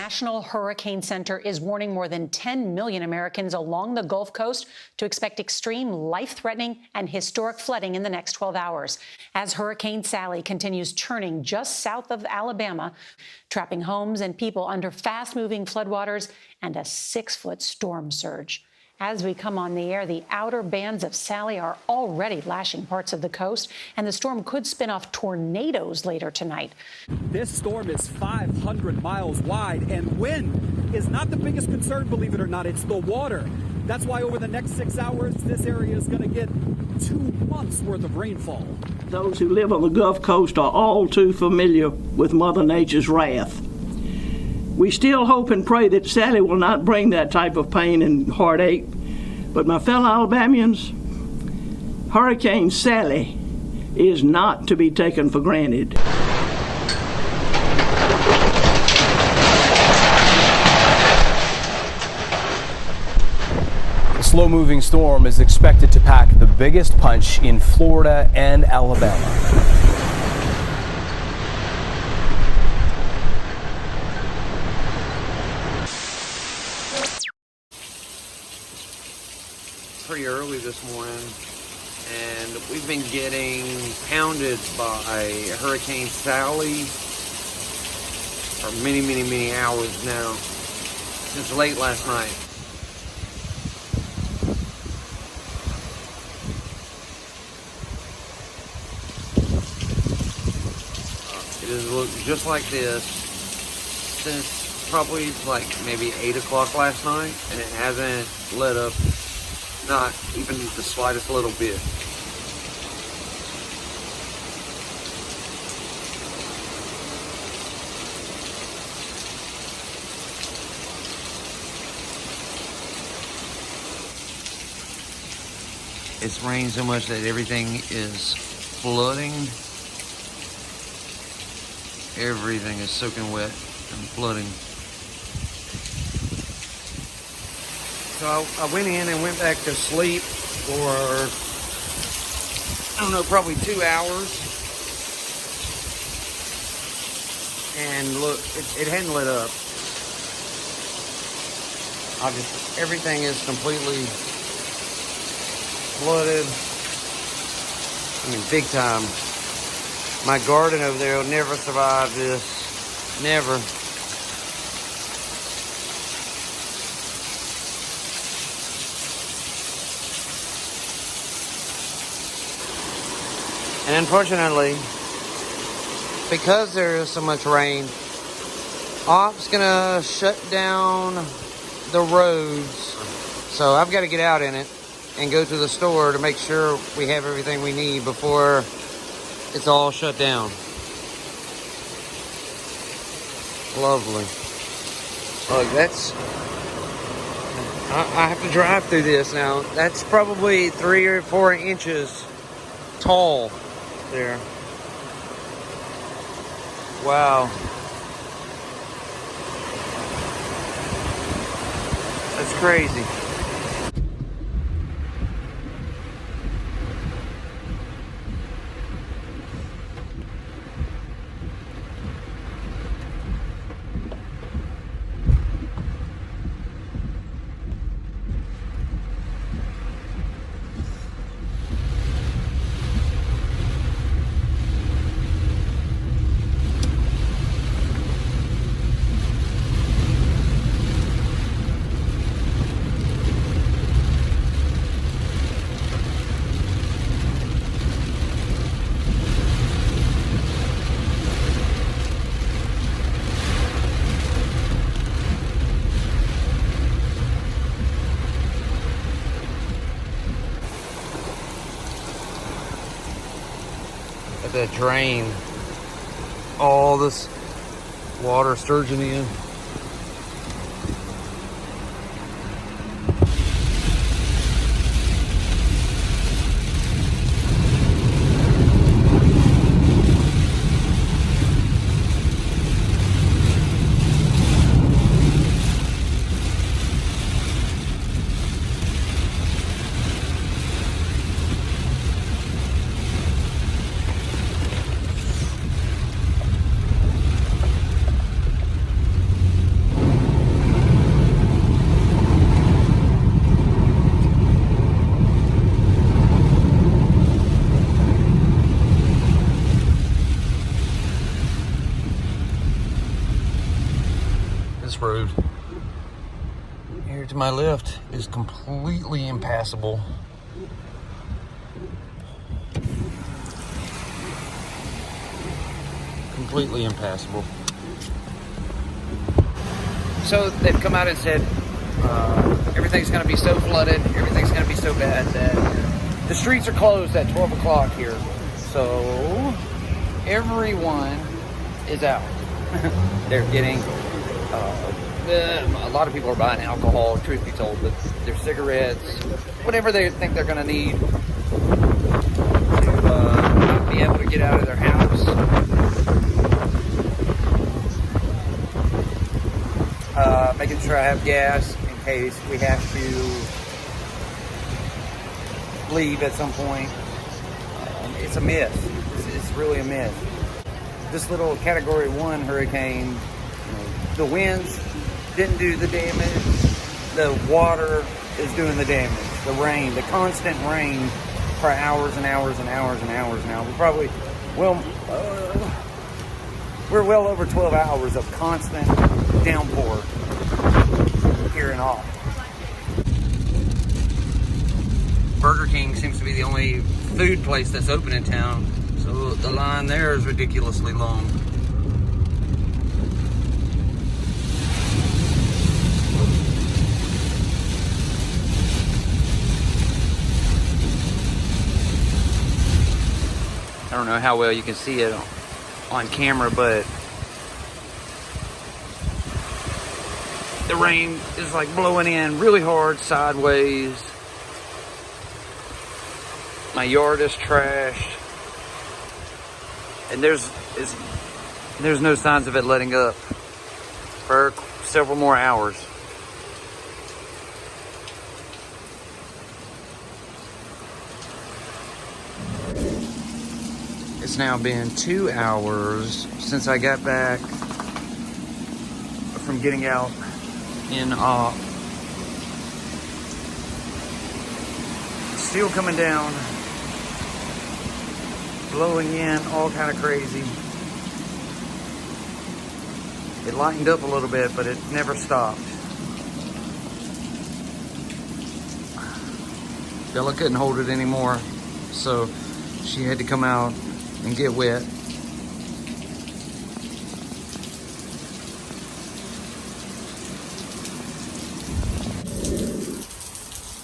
National Hurricane Center is warning more than 10 million Americans along the Gulf Coast to expect extreme, life-threatening and historic flooding in the next 12 hours as Hurricane Sally continues churning just south of Alabama, trapping homes and people under fast-moving floodwaters and a 6-foot storm surge. As we come on the air, the outer bands of Sally are already lashing parts of the coast, and the storm could spin off tornadoes later tonight. This storm is 500 miles wide, and wind is not the biggest concern, believe it or not. It's the water. That's why over the next 6 hours, this area is going to get 2 months worth of rainfall. Those who live on the Gulf Coast are all too familiar with Mother Nature's wrath. We still hope and pray that Sally will not bring that type of pain and heartache. But my fellow Alabamians, Hurricane Sally is not to be taken for granted. The slow-moving storm is expected to pack the biggest punch in Florida and Alabama. Pretty early this morning, and we've been getting pounded by Hurricane Sally for many hours now, since late last night. It has looked just like this since probably like maybe 8 o'clock last night, and it hasn't let up. Not even the slightest little bit. It's rained so much that everything is flooding. Everything is soaking wet and flooding. So I went in and went back to sleep for, I don't know, probably 2 hours. And look, it hadn't lit up. Everything is completely flooded. I mean, big time. My garden over there will never survive this. Never. And unfortunately, because there is so much rain, OP's gonna shut down the roads. So I've got to get out in it and go to the store to make sure we have everything we need before it's all shut down. Lovely. Look, I have to drive through this now. That's probably 3 or 4 inches tall. There. Wow. That's crazy. At that drain, all this water surging in. to my left is completely impassable. Completely impassable. So they've come out and said everything's going to be so flooded, everything's going to be so bad that the streets are closed at 12 o'clock here. So everyone is out. They're getting, a lot of people are buying alcohol, truth be told, but their cigarettes, whatever they think they're going to need to not be able to get out of their house. Making sure I have gas in case we have to leave at some point. It's a mess. It's really a mess. This little Category 1 hurricane, the winds didn't do the damage. The water is doing the damage. The rain, the constant rain for hours and hours and hours and hours now. We're well over 12 hours of constant downpour here in Austin. Burger King seems to be the only food place that's open in town, so the line there is ridiculously long. I don't know how well you can see it on camera, but the rain is like blowing in really hard sideways. My yard is trashed, and there's no signs of it letting up for several more hours. It's now been 2 hours since I got back from getting out in still coming down, blowing in, all kind of crazy. It lightened up a little bit, but it never stopped. Bella couldn't hold it anymore, so she had to come out and get wet.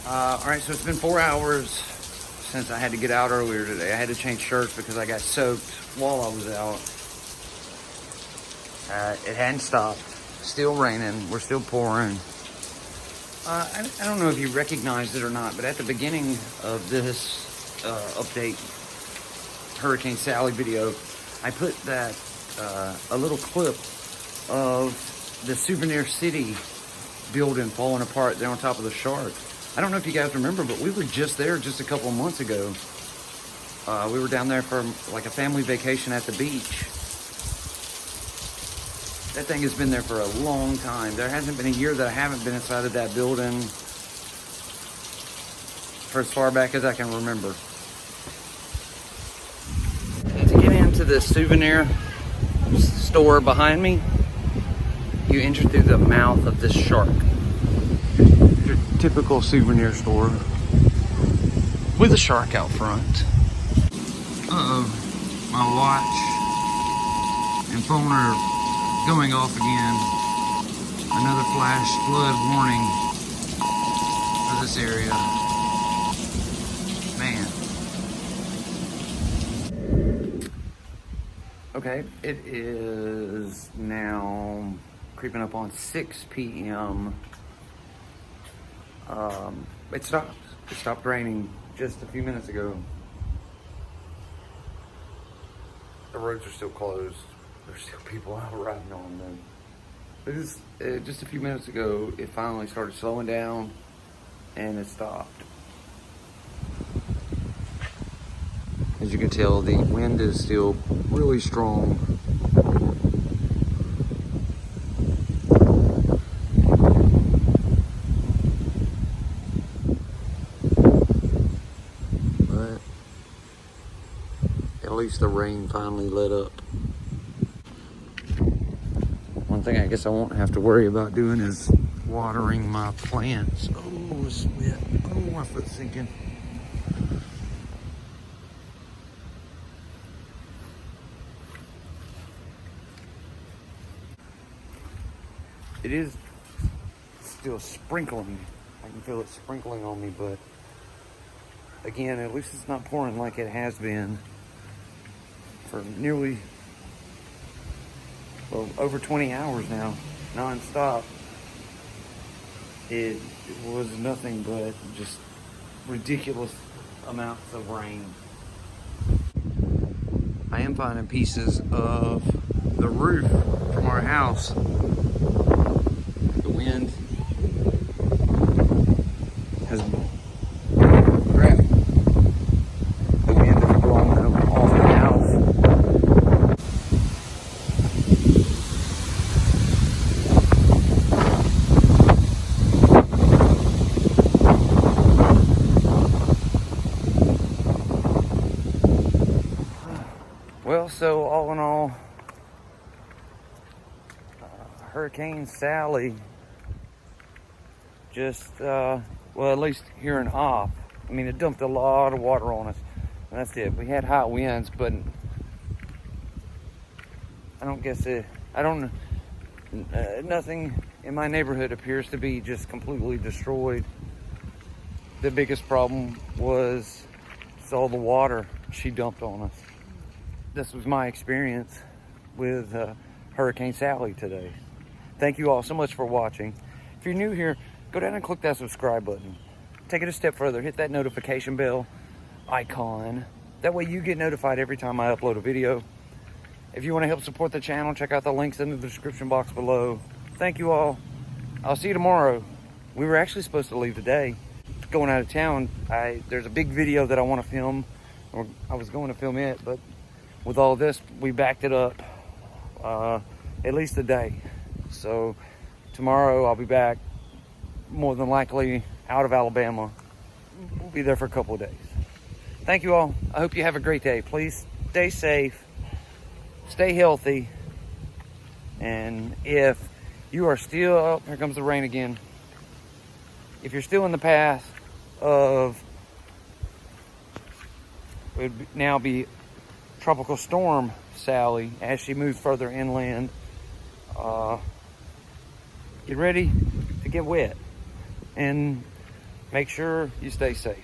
All right, so it's been 4 hours since I had to get out earlier today. I had to change shirts because I got soaked while I was out. It hadn't stopped. Still raining. We're still pouring. I don't know if you recognized it or not, but at the beginning of this update, Hurricane Sally video, I put that a little clip of the Souvenir City building falling apart there on top of the shark. I don't know if you guys remember, but we were just there just a couple of months ago. We were down there for like a family vacation at the beach. That thing has been there for a long time. There hasn't been a year that I haven't been inside of that building for as far back as I can remember. And to get into the souvenir store behind me, you enter through the mouth of this shark. Your typical souvenir store with a shark out front. Uh-oh, my watch and phone are going off again. Another flash flood warning for this area. Man. Okay, it is now creeping up on 6 p.m. It stopped. It stopped raining just a few minutes ago. The roads are still closed. There's still people out riding on them. It is, just a few minutes ago, it finally started slowing down and it stopped. As you can tell, the wind is still really strong. But at least the rain finally let up. One thing I guess I won't have to worry about doing is watering my plants. Oh, it's wet. Oh, my foot's sinking. It is still sprinkling. I can feel it sprinkling on me, but again, at least it's not pouring like it has been for nearly, well, over 20 hours now, non-stop. It was nothing but just ridiculous amounts of rain. I am finding pieces of the roof from our house. The wind has blown them off the house. Well, so all in all, Hurricane Sally just, well, at least here in Opp, I mean, it dumped a lot of water on us, and that's it. We had high winds, but nothing in my neighborhood appears to be just completely destroyed. The biggest problem was all the water she dumped on us. This was my experience with Hurricane Sally today. Thank you all so much for watching. If you're new here, go down and click that subscribe button. Take it a step further, hit that notification bell icon. That way you get notified every time I upload a video. If you want to help support the channel, check out the links in the description box below. Thank you all. I'll see you tomorrow. We were actually supposed to leave today. Going out of town, there's a big video that I want to film. Or I was going to film it, but with all this, we backed it up at least a day. So tomorrow I'll be back, more than likely out of Alabama. We'll be there for a couple of days. Thank you all. I hope you have a great day. Please stay safe, stay healthy, and if you are still, oh, here comes the rain again. If you're still in the path of, it would now be Tropical Storm Sally as she moves further inland, get ready to get wet and make sure you stay safe.